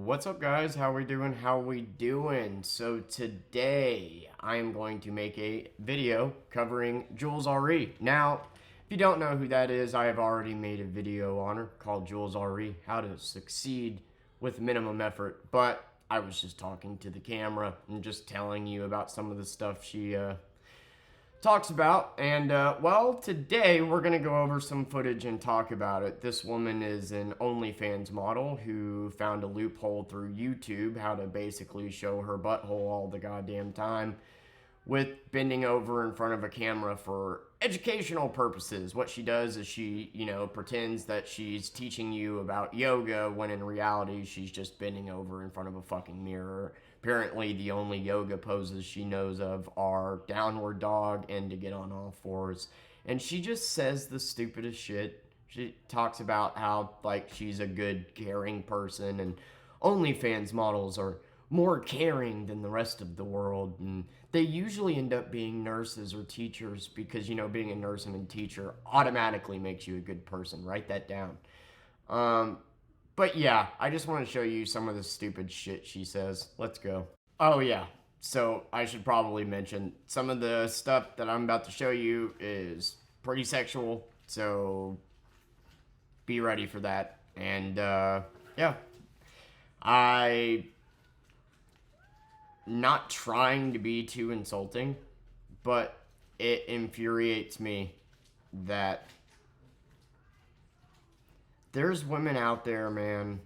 What's up, guys? How we doing? So today I am going to make a video covering Jules RE. Now, if you don't know who that is, I have already made a video on her called Jules RE, How to Succeed with Minimum Effort. But I was just talking to the camera and just telling you about some of the stuff she talks about. And well, today we're gonna go over some footage and talk about it. This woman is an OnlyFans model who found a loophole through YouTube, how to basically show her butthole all the goddamn time with bending over in front of a camera for educational purposes. What she does is she, pretends that she's teaching you about yoga when in reality she's just bending over in front of a fucking mirror. Apparently the only yoga poses she knows of are downward dog and to get on all fours. And she just says the stupidest shit. She talks about how, she's a good, caring person, and OnlyFans models are more caring than the rest of the world, and they usually end up being nurses or teachers because, being a nurse and a teacher automatically makes you a good person. Write that down. But yeah, I just want to show you some of the stupid shit she says. Let's go. Oh yeah, so I should probably mention some of the stuff that I'm about to show you is pretty sexual, so be ready for that. And yeah, not trying to be too insulting, but it infuriates me that there's women out there, man,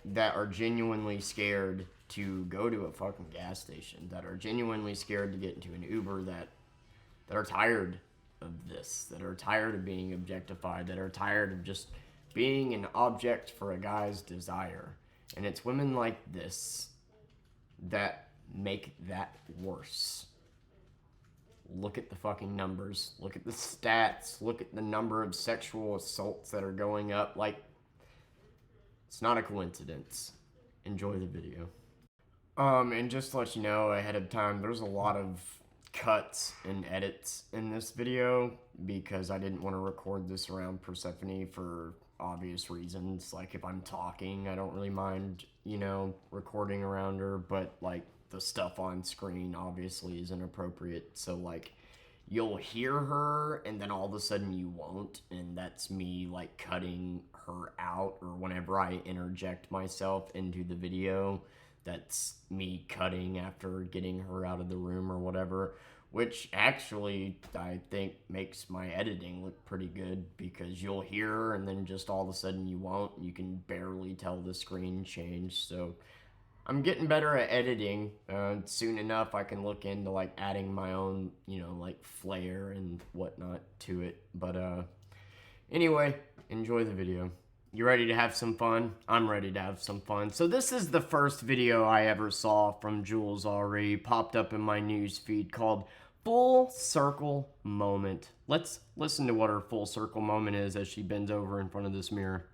that are genuinely scared to go to a fucking gas station, that are genuinely scared to get into an Uber, that are tired of this, that are tired of being objectified, that are tired of just being an object for a guy's desire. And it's women like this that make that worse. Look at the fucking numbers. Look at the stats. Look at the number of sexual assaults that are going up. It's not a coincidence. Enjoy the video. And just to let you know ahead of time, there's a lot of cuts and edits in this video because I didn't want to record this around Persephone for obvious reasons. Like, if I'm talking, I don't really mind, recording around her, but the stuff on screen obviously is inappropriate. So you'll hear her and then all of a sudden you won't, and that's me cutting her out, or whenever I interject myself into the video, that's me cutting after getting her out of the room or whatever, which actually I think makes my editing look pretty good because you'll hear her and then just all of a sudden you won't. You can barely tell the screen change. So I'm getting better at editing. Soon enough I can look into adding my own, flair and whatnot to it. But anyway, enjoy the video. You ready to have some fun? I'm ready to have some fun. So this is the first video I ever saw from Jules RE, popped up in my news feed, called Full Circle Moment. Let's listen to what her full circle moment is as she bends over in front of this mirror.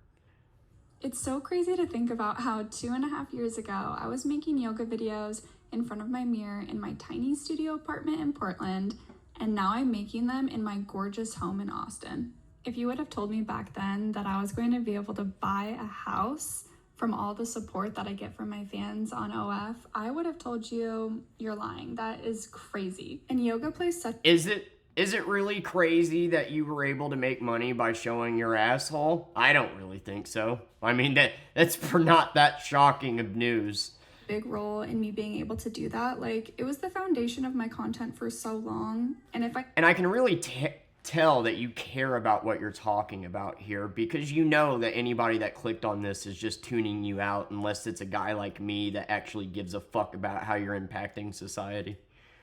It's so crazy to think about how 2.5 years ago, I was making yoga videos in front of my mirror in my tiny studio apartment in Portland, and now I'm making them in my gorgeous home in Austin. If you would have told me back then that I was going to be able to buy a house from all the support that I get from my fans on OF, I would have told you you're lying. That is crazy. And yoga plays such... Is it really crazy that you were able to make money by showing your asshole? I don't really think so. I mean, that's not that shocking of news. Big role in me being able to do that. It was the foundation of my content for so long. And I can really tell that you care about what you're talking about here, because you know that anybody that clicked on this is just tuning you out unless it's a guy like me that actually gives a fuck about how you're impacting society.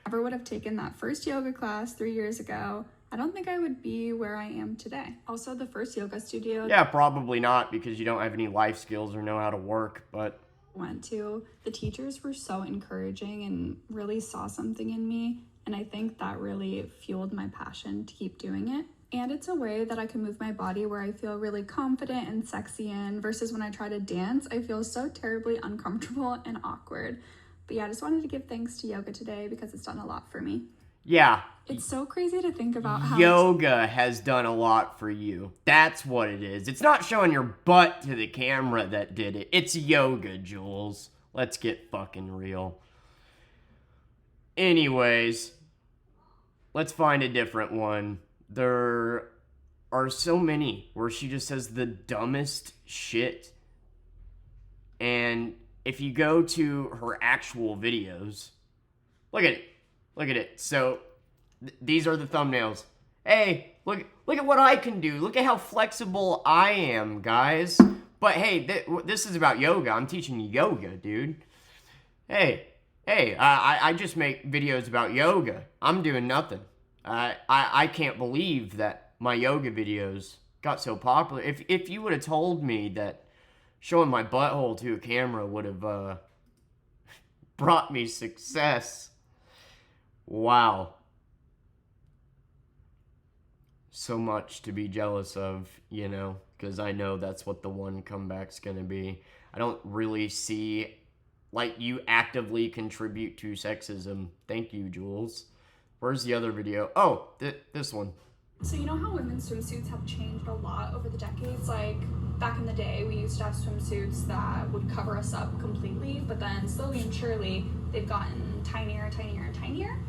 Never would have taken that first yoga class 3 years ago, I don't think I would be where I am today. Also, the first yoga studio... Yeah, probably not, because you don't have any life skills or know how to work, but... ...went to, the teachers were so encouraging and really saw something in me, and I think that really fueled my passion to keep doing it. And it's a way that I can move my body where I feel really confident and sexy in, versus when I try to dance, I feel so terribly uncomfortable and awkward. But yeah, I just wanted to give thanks to yoga today because it's done a lot for me. Yeah. It's so crazy to think about how Yoga has done a lot for you. That's what it is. It's not showing your butt to the camera that did it. It's yoga, Jules. Let's get fucking real. Anyways, let's find a different one. There are so many where she just says the dumbest shit. And if you go to her actual videos, look at it. Look at it. So these are the thumbnails. Hey, look at what I can do. Look at how flexible I am, guys. But hey, this is about yoga. I'm teaching you yoga, dude. Hey, I just make videos about yoga. I'm doing nothing. I can't believe that my yoga videos got so popular. If you would have told me that showing my butthole to a camera would have brought me success. Wow. So much to be jealous of, you know, because I know that's what the one comeback's gonna be. I don't really see, like, you actively contribute to sexism. Thank you, Jules. Where's the other video? Oh, this one. So you know how women's swimsuits have changed a lot over the decades? Like, back in the day, we used to have swimsuits that would cover us up completely, but then slowly and surely, they've gotten tinier, tinier, and tinier.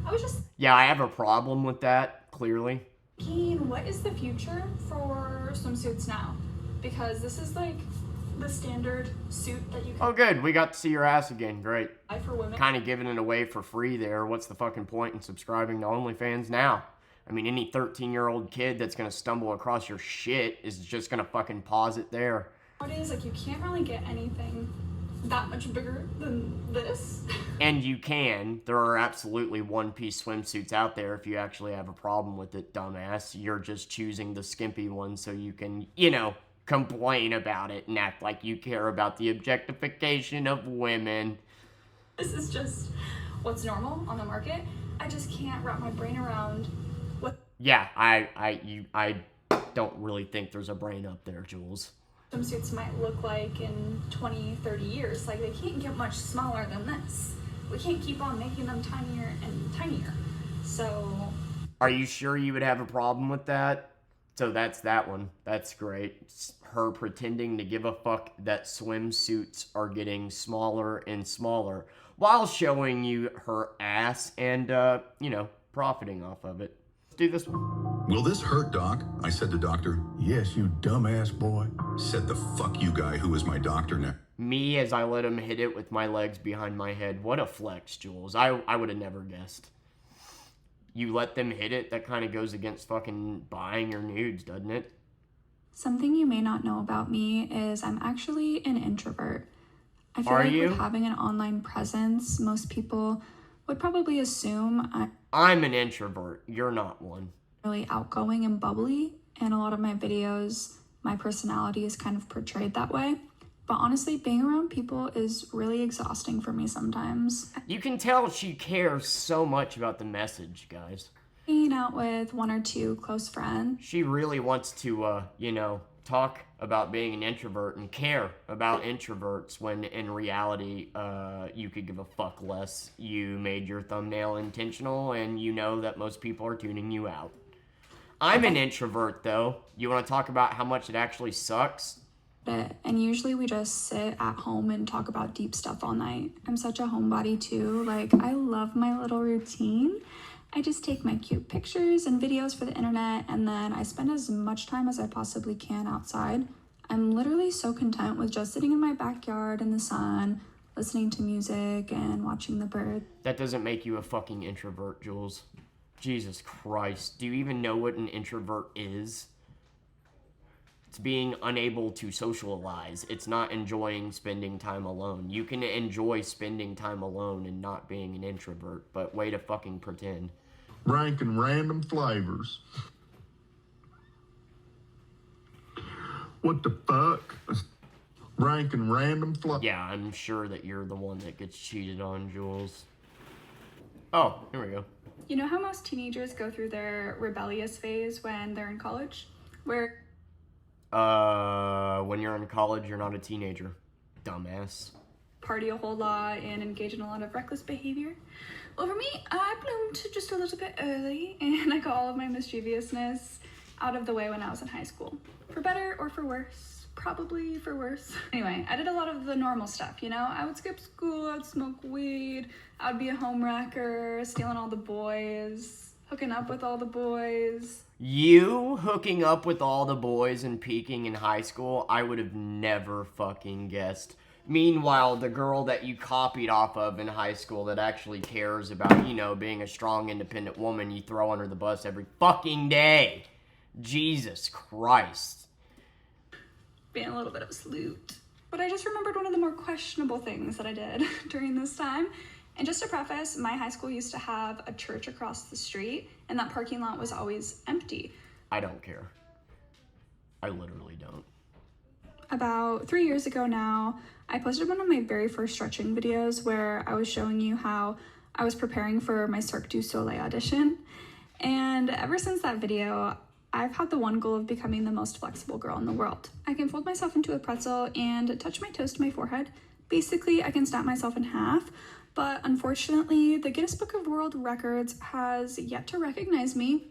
I was just Yeah, I have a problem with that, clearly. thinking, what is the future for swimsuits now? Because this is like the standard suit that you can Oh, good. We got to see your ass again. Great. buy for women. Kind of giving it away for free there. What's the fucking point in subscribing to OnlyFans now? I mean, any 13-year-old kid that's going to stumble across your shit is just going to fucking pause it there. Nowadays, like, you can't really get anything that much bigger than this. And you can. There are absolutely one-piece swimsuits out there if you actually have a problem with it, dumbass. You're just choosing the skimpy one so you can, you know, complain about it and act like you care about the objectification of women. This is just what's normal on the market. I just can't wrap my brain around what Yeah, I don't really think there's a brain up there, Jules. swimsuits might look like in 20, 30 years. Like, they can't get much smaller than this. We can't keep on making them tinier and tinier. So, Are you sure you would have a problem with that? So that's that one. That's great. It's her pretending to give a fuck that swimsuits are getting smaller and smaller while showing you her ass and, you know, profiting off of it. Let's do this one. Will this hurt, Doc? I said to doctor. Yes, you dumbass boy. Said the fuck you guy who is my doctor now. Me as I let him hit it with my legs behind my head. What a flex, Jules. I would have never guessed. You let them hit it, that kind of goes against fucking buying your nudes, doesn't it? something you may not know about me is I'm actually an introvert. I feel Are like you? with having an online presence, most people would probably assume I'm I'm an introvert. You're not one. really outgoing and bubbly. And a lot of my videos, my personality is kind of portrayed that way. But honestly, being around people is really exhausting for me sometimes. You can tell she cares so much about the message, guys. Hanging out with one or two close friends, She really wants to, talk about being an introvert and care about introverts when in reality, you could give a fuck less. You made your thumbnail intentional and you know that most people are tuning you out. I'm an introvert, though. You want to talk about how much it actually sucks? and usually we just sit at home and talk about deep stuff all night. I'm such a homebody too. Like, I love my little routine. I just take my cute pictures and videos for the internet, and then I spend as much time as I possibly can outside. I'm literally so content with just sitting in my backyard in the sun, listening to music and watching the birds. That doesn't make you a fucking introvert, Jules. Jesus Christ. Do you even know what an introvert is? It's being unable to socialize. It's not enjoying spending time alone. You can enjoy spending time alone and not being an introvert, but way to fucking pretend. Ranking random flavors. What the fuck? Ranking random flavors. Yeah, I'm sure that you're the one that gets cheated on, Jules. Oh, here we go. You know how most teenagers go through their rebellious phase when they're in college? Where When you're in college, you're not a teenager. Dumbass. party a whole lot, and engage in a lot of reckless behavior. Well, for me, I bloomed just a little bit early, and I got all of my mischievousness out of the way when I was in high school. For better or for worse, probably for worse. Anyway, I did a lot of the normal stuff, you know? I would skip school, I'd smoke weed, I would be a homewrecker, stealing all the boys, hooking up with all the boys. You hooking up with all the boys and peaking in high school, I would have never fucking guessed. Meanwhile, the girl that you copied off of in high school that actually cares about, you know, being a strong, independent woman, you throw under the bus every fucking day. Jesus Christ. Being a little bit of a sleut. But I just remembered one of the more questionable things that I did during this time. And just to preface, my high school used to have a church across the street, and that parking lot was always empty. I don't care. I literally don't. About 3 years ago now, I posted one of my very first stretching videos where I was showing you how I was preparing for my Cirque du Soleil audition. And ever since that video, I've had the one goal of becoming the most flexible girl in the world. I can fold myself into a pretzel and touch my toes to my forehead. Basically, I can snap myself in half. But unfortunately, the Guinness Book of World Records has yet to recognize me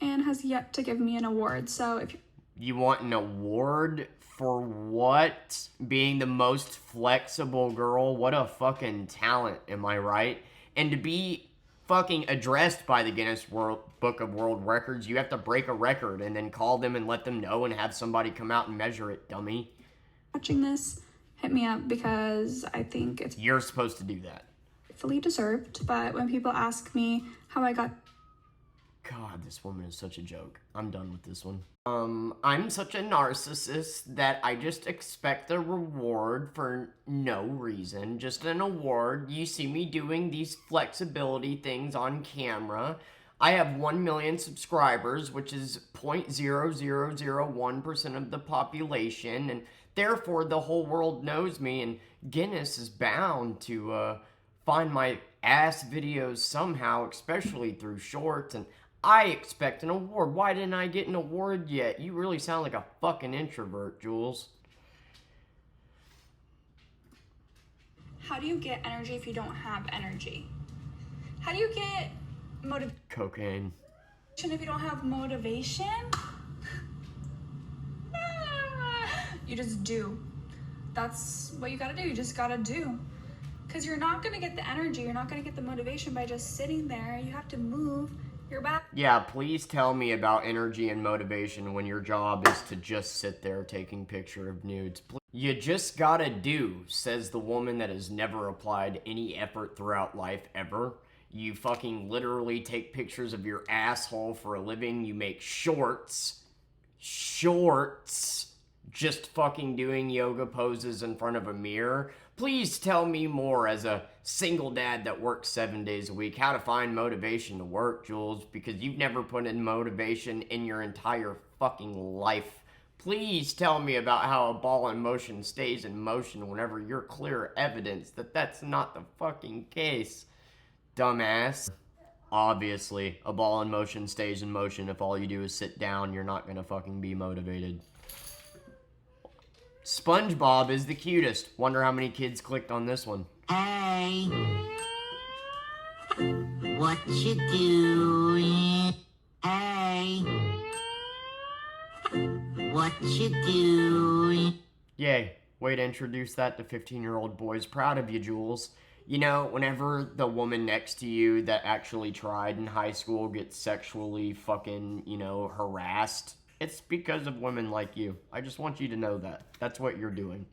and has yet to give me an award. So if you want an award for what? Being the most flexible girl? What a fucking talent, am I right? And to be fucking addressed by the Guinness Book of World Records, you have to break a record and then call them and let them know and have somebody come out and measure it, dummy. Watching this, hit me up because I think it's You're supposed to do that. fully deserved. But when people ask me how I got... God, this woman is such a joke. I'm done with this one. I'm such a narcissist that I just expect a reward for no reason. Just an award. You see me doing these flexibility things on camera. I have 1 million subscribers, which is 0.0001% of the population, and therefore the whole world knows me, and Guinness is bound to find my ass videos somehow, especially through shorts, and I expect an award. Why didn't I get an award yet? You really sound like a fucking introvert, Jules. How do you get energy if you don't have energy? How do you get motivation Cocaine. if you don't have motivation? You just do. That's what you gotta do. You just gotta do. Because you're not gonna get the energy, you're not gonna get the motivation by just sitting there. You have to move your back. Yeah, please tell me about energy and motivation when your job is to just sit there taking picture of nudes. You just gotta do, says the woman that has never applied any effort throughout life ever. You fucking literally take pictures of your asshole for a living. You make shorts. Just fucking doing yoga poses in front of a mirror. Please tell me more as a single dad that works 7 days a week how to find motivation to work, Jules, because you've never put in motivation in your entire fucking life. Please tell me about how a ball in motion stays in motion whenever you're clear evidence that that's not the fucking case. Dumbass. Obviously, a ball in motion stays in motion. If all you do is sit down, you're not gonna fucking be motivated. SpongeBob is the cutest. Wonder how many kids clicked on this one. Hey, what you doing? Hey, what you doing? Yay, way to introduce that to 15-year-old boys. Proud of you, Jules. You know, whenever the woman next to you that actually tried in high school gets sexually fucking, harassed, it's because of women like you. I just want you to know that. That's what you're doing.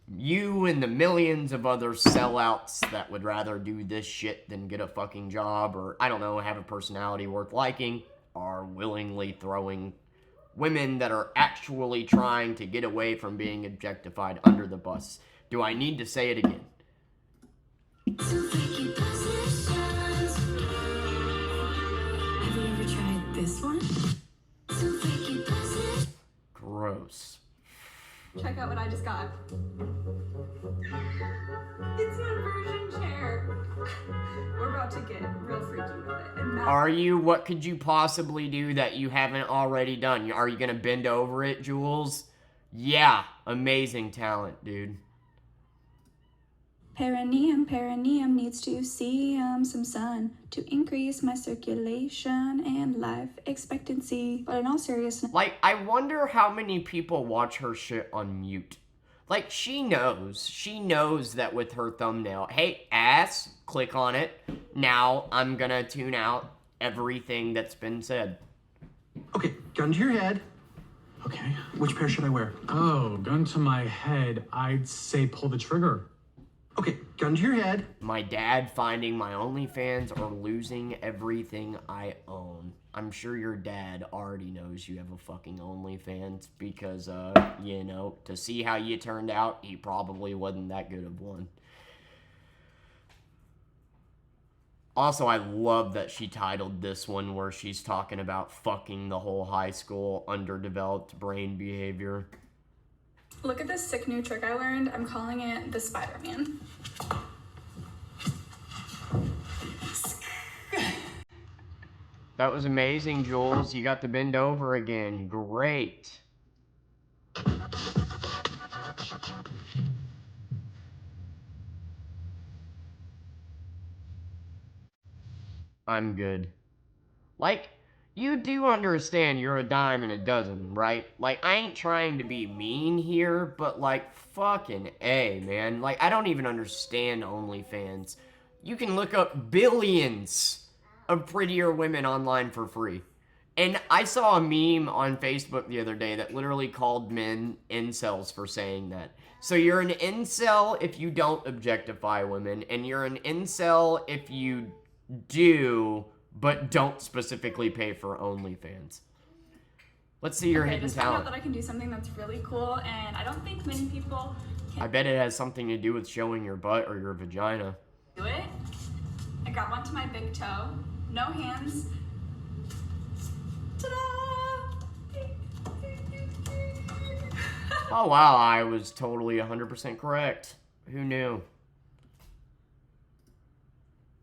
You and the millions of other sellouts that would rather do this shit than get a fucking job or, I don't know, have a personality worth liking are willingly throwing women that are actually trying to get away from being objectified under the bus. Do I need to say it again? Have you ever tried this one? Gross. Check out what I just got. It's an inversion chair. We're about to get real freaky with it. And Are you? What could you possibly do that you haven't already done? Are you gonna bend over it, Jules? Yeah, amazing talent, dude. Perineum needs to see some sun to increase my circulation and life expectancy. But in all seriousness, Like, I wonder how many people watch her shit on mute. Like, she knows that with her thumbnail, hey, ass, click on it. Now I'm gonna tune out everything that's been said. Okay, gun to your head. Okay, which pair should I wear? Oh, gun to my head. I'd say pull the trigger. Okay, gun to your head. My dad finding my OnlyFans or losing everything I own. I'm sure your dad already knows you have a fucking OnlyFans because, you know, to see how you turned out, he probably wasn't that good of one. Also, I love that she titled this one where she's talking about fucking the whole high school underdeveloped brain behavior. look at this sick new trick I learned. I'm calling it the Spider-Man. That was amazing, Jules. You got to bend over again. Great. I'm good. Like, you do understand you're a dime and a dozen, right? Like, I ain't trying to be mean here, but like, fucking A, man. Like, I don't even understand OnlyFans. You can look up billions of prettier women online for free. And I saw a meme on Facebook the other day that literally called men incels for saying that. So you're an incel if you don't objectify women, and you're an incel if you do, but don't specifically pay for OnlyFans. Let's see your hidden Just found out talent. that I can do something that's really cool, and I don't think many people I bet it has something to do with showing your butt or your vagina. do it. I grab onto my big toe, no hands. Ta-da! Oh wow, I was totally 100% correct. Who knew?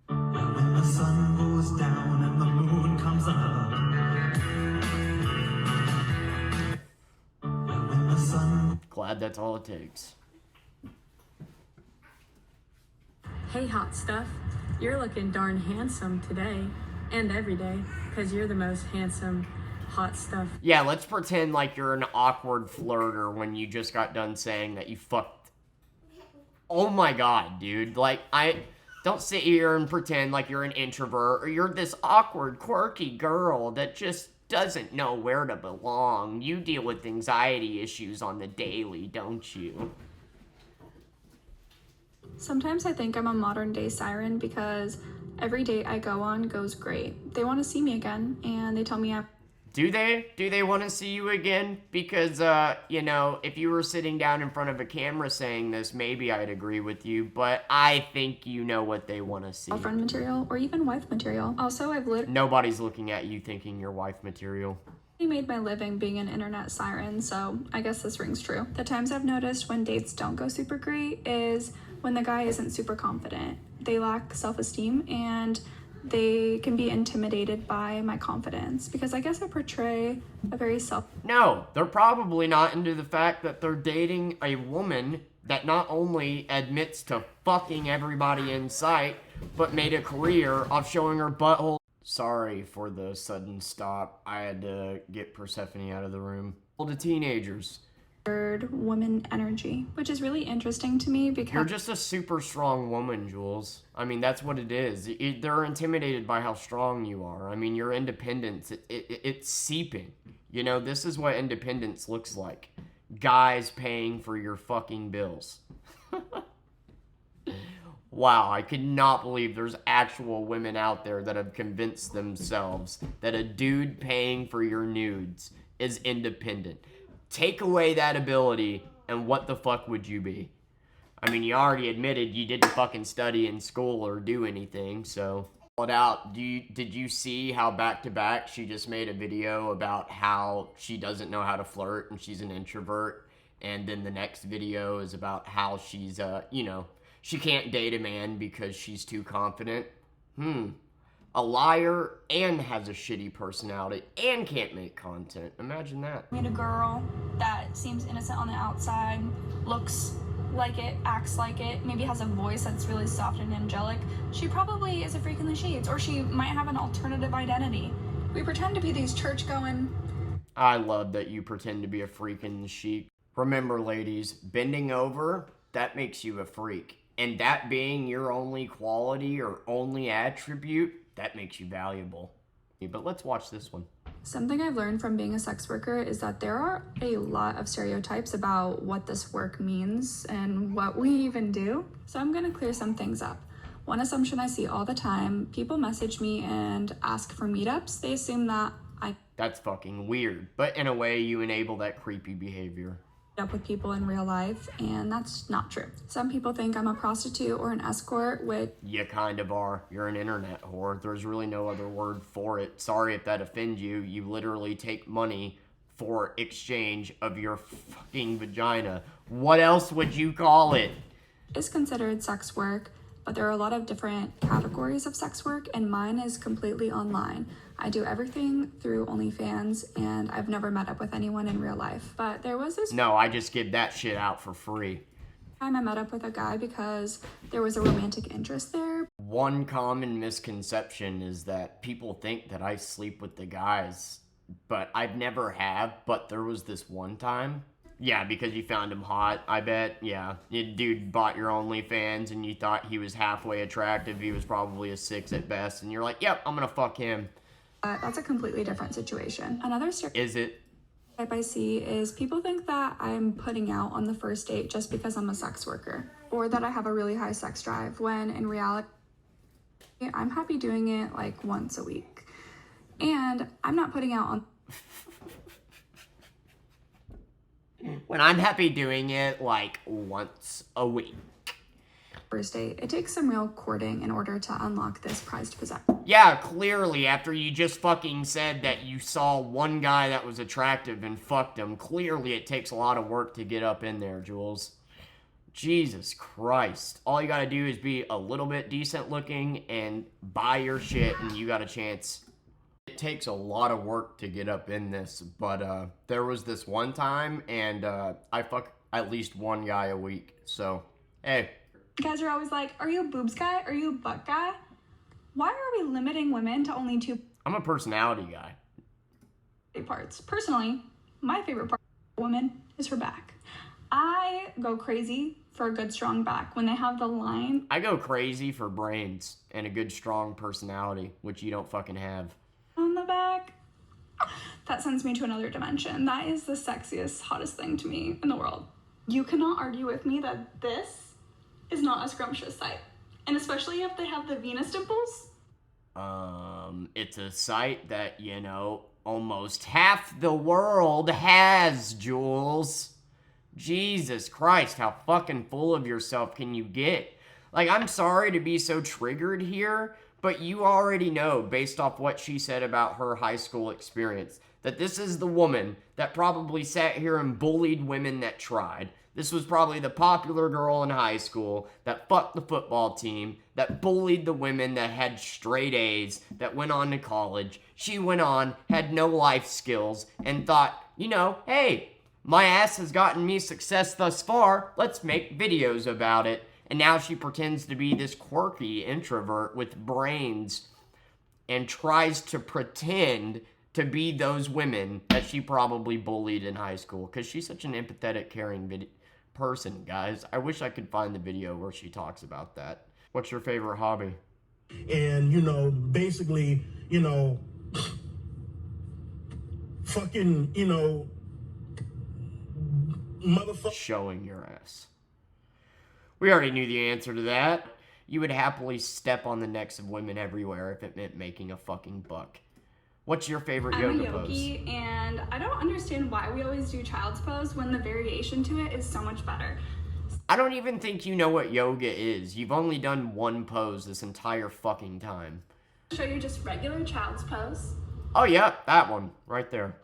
When the sun goes down and the moon comes up. When the sun. Glad that's all it takes. Hey, hot stuff. You're looking darn handsome today and every day because you're the most handsome hot stuff. Yeah, let's pretend like you're an awkward flirter when you just got done saying that you fucked. Oh my god, dude. Like, don't sit here and pretend like you're an introvert or you're this awkward, quirky girl that just doesn't know where to belong. You deal with anxiety issues on the daily, don't you? Sometimes I think I'm a modern day siren because every date I go on goes great. They want to see me again, and they tell me I'm Do they? Do they want to see you again? Because, you know, if you were sitting down in front of a camera saying this, maybe I'd agree with you, but I think you know what they want to see. girlfriend material or even wife material. Also, I've literally Nobody's looking at you thinking you're wife material. made my living being an internet siren, so I guess this rings true. The times I've noticed when dates don't go super great is when the guy isn't super confident. They lack self-esteem and they can be intimidated by my confidence because I guess I portray a very No, they're probably not into the fact that they're dating a woman that not only admits to fucking everybody in sight, but made a career of showing her butthole. Sorry for the sudden stop. I had to get Persephone out of the room. To teenagers. woman energy, which is really interesting to me because You're just a super strong woman, Jules. I mean, that's what it is. They're intimidated by how strong you are. I mean, your independence, it's seeping. You know, this is what independence looks like. Guys paying for your fucking bills. Wow, I could not believe there's actual women out there that have convinced themselves that a dude paying for your nudes is independent. Take away that ability, and what the fuck would you be? I mean, you already admitted you didn't fucking study in school or do anything, so... It out. Did you see how back-to-back she just made a video about how she doesn't know how to flirt and she's an introvert, and then the next video is about how she's, you know, she can't date a man because she's too confident? A liar and has a shitty personality and can't make content. Imagine that. meet a girl that seems innocent on the outside, looks like it, acts like it, maybe has a voice that's really soft and angelic, she probably is a freak in the shades, or she might have an alternative identity. We pretend to be these church-going... I love that you pretend to be a freak in the chic. Remember, ladies, bending over, that makes you a freak. And that being your only quality or only attribute, that makes you valuable. But let's watch this one. Something I've learned from being a sex worker is that there are a lot of stereotypes about what this work means and what we even do. So I'm gonna clear some things up. One assumption I see all the time, people message me and ask for meetups. They assume that That's fucking weird. But in a way, you enable that creepy behavior. Up with people in real life, and that's not true. Some people think I'm a prostitute or an escort, which... You kind of are. You're an internet whore. There's really no other word for it. Sorry if that offends you. You literally take money for exchange of your fucking vagina. What else would you call it? Is considered sex work, but there are a lot of different categories of sex work, and mine is completely online. I do everything through OnlyFans, and I've never met up with anyone in real life. But there was this... No, I just give that shit out for free. time I met up with a guy because there was a romantic interest there. One common misconception is that people think that I sleep with the guys, but I've never have, but there was this one time. Yeah, because you found him hot, I bet. Yeah, dude bought your OnlyFans and you thought he was halfway attractive. He was probably a 6 at best, and you're like, yep, I'm gonna fuck him. That's a completely different situation. Another stereotype Is it? I see is people think that I'm putting out on the first date just because I'm a sex worker, or that I have a really high sex drive, when in reality, I'm happy doing it like once a week. And I'm not putting out on... When I'm happy doing it like once a week. First date. It takes some real courting in order to unlock this prized possession. Yeah, clearly, after you just fucking said that you saw one guy that was attractive and fucked him, clearly it takes a lot of work to get up in there, Jules. Jesus Christ. All you gotta do is be a little bit decent looking and buy your shit and you got a chance. It takes a lot of work to get up in this, but there was this one time and I fuck at least one guy a week, so hey. You guys are always like, are you a boobs guy? Are you a butt guy? Why are we limiting women to only 2 I'm a personality guy. parts? Personally, my favorite part of a woman is her back. I go crazy for a good strong back. When they have the line, I go crazy for brains and a good strong personality, which you don't fucking have. on the back, that sends me to another dimension. That is the sexiest, hottest thing to me in the world. You cannot argue with me that this is not a scrumptious sight. And especially if they have the Venus dimples. It's a sight that, you know, almost half the world has, Jules. Jesus Christ, how fucking full of yourself can you get? Like, I'm sorry to be so triggered here, but you already know, based off what she said about her high school experience, that this is the woman that probably sat here and bullied women that tried. This was probably the popular girl in high school that fucked the football team, that bullied the women that had straight A's, that went on to college. She went on, had no life skills, and thought, you know, hey, my ass has gotten me success thus far, let's make videos about it. And now she pretends to be this quirky introvert with brains and tries to pretend to be those women that she probably bullied in high school, because she's such an empathetic, caring person, guys. I wish I could find the video where she talks about that. What's your favorite hobby? And, you know, basically, you know, fucking, you know, motherfucker. Showing your ass. We already knew the answer to that. You would happily step on the necks of women everywhere if it meant making a fucking buck. What's your favorite yoga pose? I'm a yogi, and I don't understand why we always do child's pose when the variation to it is so much better. I don't even think you know what yoga is. You've only done one pose this entire fucking time. I'll show you just regular child's pose. Oh yeah, that one, right there.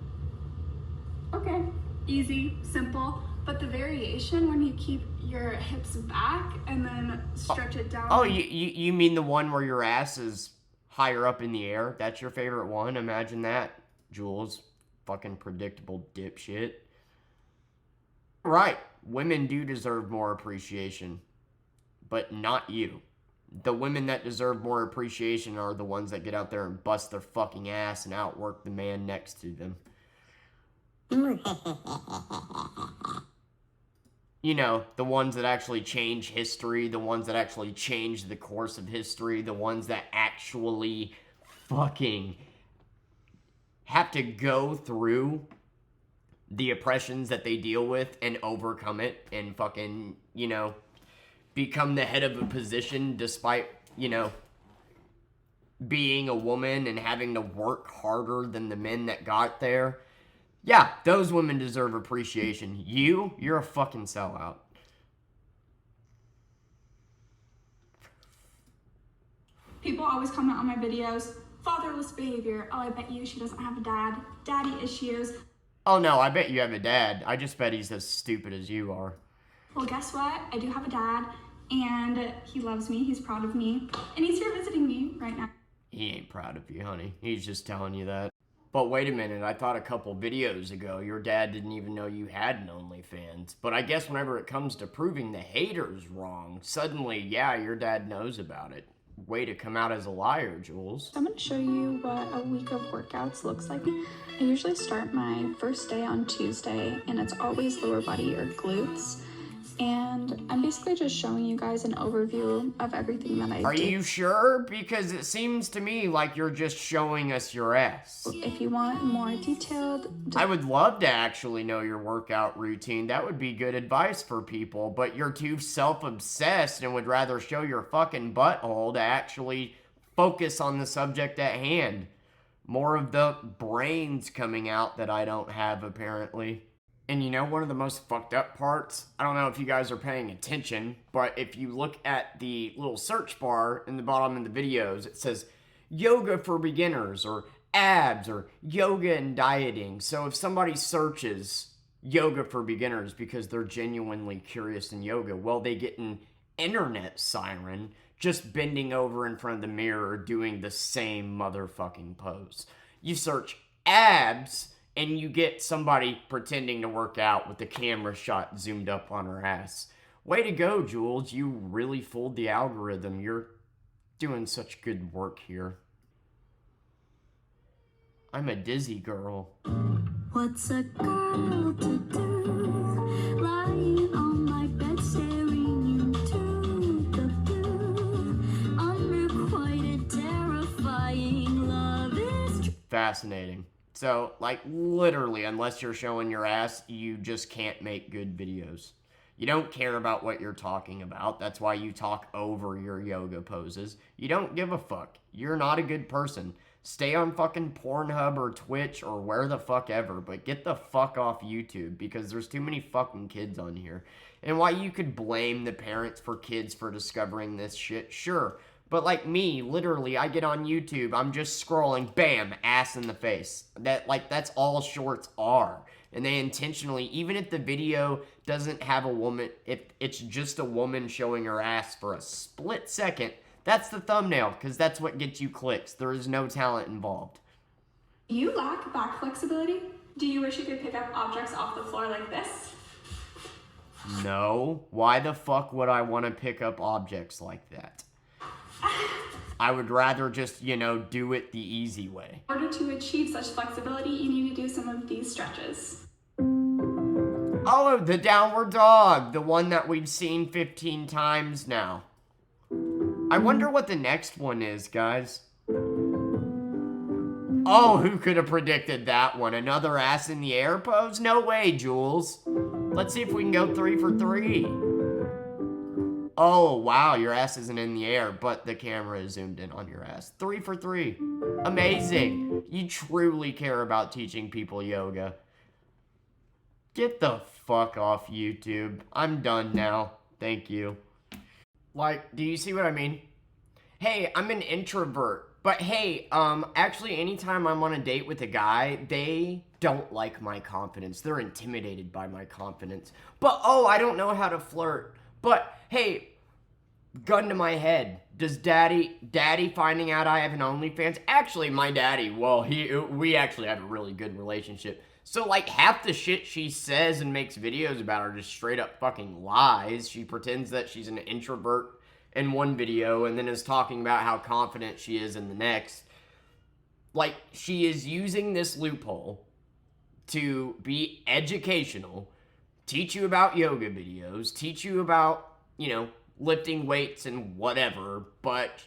Okay, easy, simple, but the variation when you keep your hips back and then stretch it down. Oh, you mean the one where your ass is higher up in the air? That's your favorite one? Imagine that, Jules. Fucking predictable dipshit. Right. women do deserve more appreciation, but not you. The women that deserve more appreciation are the ones that get out there and bust their fucking ass and outwork the man next to them. You know, the ones that actually change history, the ones that actually change the course of history, the ones that actually fucking have to go through the oppressions that they deal with and overcome it and fucking, you know, become the head of a position despite, you know, being a woman and having to work harder than the men that got there. Yeah, those women deserve appreciation. You're a fucking sellout. People always comment on my videos, fatherless behavior. Oh, I bet you she doesn't have a dad. Daddy issues. Oh no, I bet you have a dad. I just bet he's as stupid as you are. Well, guess what? I do have a dad, and he loves me. He's proud of me, and he's here visiting me right now. He ain't proud of you, honey. He's just telling you that. But wait a minute, I thought a couple videos ago your dad didn't even know you had an OnlyFans. But I guess whenever it comes to proving the haters wrong, suddenly, yeah, your dad knows about it. Way to come out as a liar, Jules. So I'm going to show you what a week of workouts looks like. I usually start my first day on Tuesday, and it's always lower body or glutes. And I'm basically just showing you guys an overview of everything that I do. Are you sure? Because it seems to me like you're just showing us your ass. If you want more detailed... I would love to actually know your workout routine. That would be good advice for people. But you're too self-obsessed and would rather show your fucking butthole to actually focus on the subject at hand. More of the brains coming out that I don't have, apparently. And you know, one of the most fucked up parts, I don't know if you guys are paying attention, but if you look at the little search bar in the bottom of the videos, it says yoga for beginners or abs or yoga and dieting. So if somebody searches yoga for beginners because they're genuinely curious in yoga, well, they get an internet siren just bending over in front of the mirror doing the same motherfucking pose. You search abs and you get somebody pretending to work out with the camera shot zoomed up on her ass. Way to go, Jules. You really fooled the algorithm. You're doing such good work here. I'm a dizzy girl. What's a girl to do? Lying on my bed staring into the blue. Unrequited, terrifying love is... Fascinating. So, like, literally, unless you're showing your ass, you just can't make good videos. You don't care about what you're talking about. That's why you talk over your yoga poses. You don't give a fuck. You're not a good person. Stay on fucking Pornhub or Twitch or where the fuck ever, but get the fuck off YouTube because there's too many fucking kids on here. And while you could blame the parents for kids for discovering this shit, sure. But like me, literally, I get on YouTube, I'm just scrolling, bam, ass in the face. That's all shorts are. And they intentionally, even if the video doesn't have a woman, if it's just a woman showing her ass for a split second, that's the thumbnail, because that's what gets you clicks. There is no talent involved. You lack back flexibility? Do you wish you could pick up objects off the floor like this? No. Why the fuck would I want to pick up objects like that? I would rather just, you know, do it the easy way. In order to achieve such flexibility, you need to do some of these stretches. Oh, the downward dog. The one that we've seen 15 times now. I wonder what the next one is, guys. Oh, who could have predicted that one? Another ass in the air pose? No way, Jules. Let's see if we can go 3 for 3. Oh, wow, your ass isn't in the air, but the camera is zoomed in on your ass. 3 for 3. Amazing. You truly care about teaching people yoga. Get the fuck off YouTube. I'm done now. Thank you. Like, do you see what I mean? Hey, I'm an introvert. But hey, actually anytime I'm on a date with a guy, they don't like my confidence. They're intimidated by my confidence. But, oh, I don't know how to flirt. But, hey, gun to my head. Does daddy finding out I have an OnlyFans? Actually, my daddy, well, we actually have a really good relationship. So, like, half the shit she says and makes videos about are just straight up fucking lies. She pretends that she's an introvert in one video and then is talking about how confident she is in the next. Like, she is using this loophole to be educational, teach you about yoga videos, teach you about, you know, lifting weights and whatever, but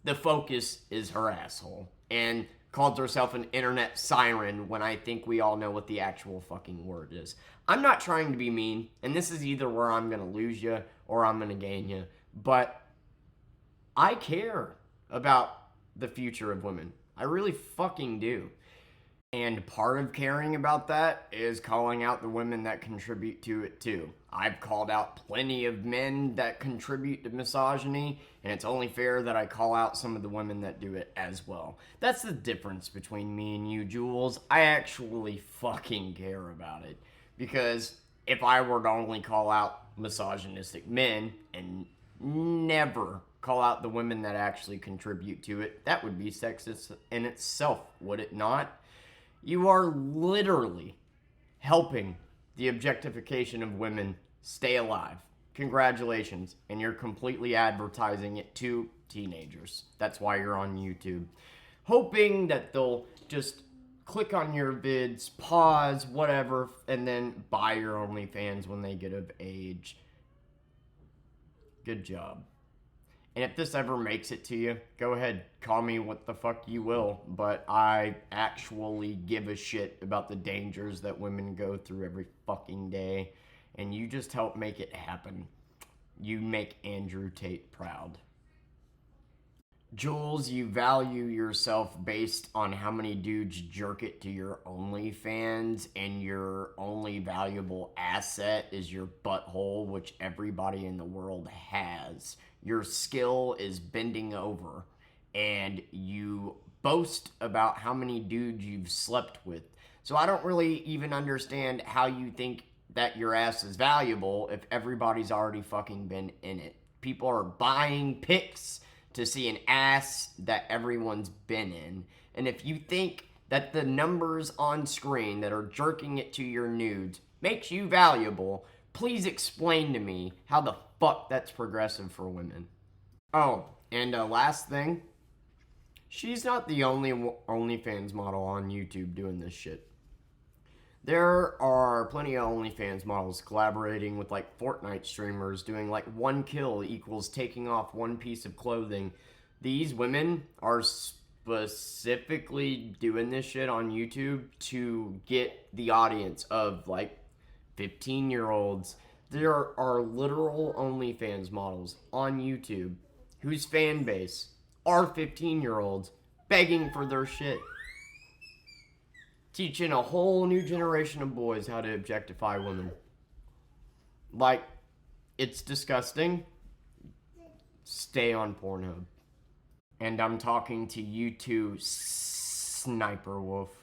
the focus is her asshole. And calls herself an internet siren when I think we all know what the actual fucking word is. I'm not trying to be mean, and this is either where I'm going to lose you or I'm going to gain you, but I care about the future of women. I really fucking do. And part of caring about that is calling out the women that contribute to it too. I've called out plenty of men that contribute to misogyny, and it's only fair that I call out some of the women that do it as well. That's the difference between me and you, Jules. I actually fucking care about it. Because if I were to only call out misogynistic men and never call out the women that actually contribute to it, that would be sexist in itself, would it not? You are literally helping the objectification of women stay alive. Congratulations. And you're completely advertising it to teenagers. That's why you're on YouTube. Hoping that they'll just click on your vids, pause, whatever, and then buy your OnlyFans when they get of age. Good job. And if this ever makes it to you, go ahead, call me what the fuck you will, but I actually give a shit about the dangers that women go through every fucking day, and you just help make it happen. You make Andrew Tate proud. Jules, you value yourself based on how many dudes jerk it to your OnlyFans, and your only valuable asset is your butthole, which everybody in the world has. Your skill is bending over, and you boast about how many dudes you've slept with. So I don't really even understand how you think that your ass is valuable if everybody's already fucking been in it. People are buying pics to see an ass that everyone's been in. And if you think that the numbers on screen that are jerking it to your nudes makes you valuable, please explain to me how the fuck that's progressive for women. Oh, and last thing, she's not the only OnlyFans model on YouTube doing this shit. There are plenty of OnlyFans models collaborating with like Fortnite streamers, doing like 1 kill equals taking off 1 piece of clothing. These women are specifically doing this shit on YouTube to get the audience of like 15-year-olds. There are literal OnlyFans models on YouTube whose fan base are 15-year-olds begging for their shit. Teaching a whole new generation of boys how to objectify women. Like, it's disgusting. Stay on Pornhub. And I'm talking to you too, Sniper Wolf.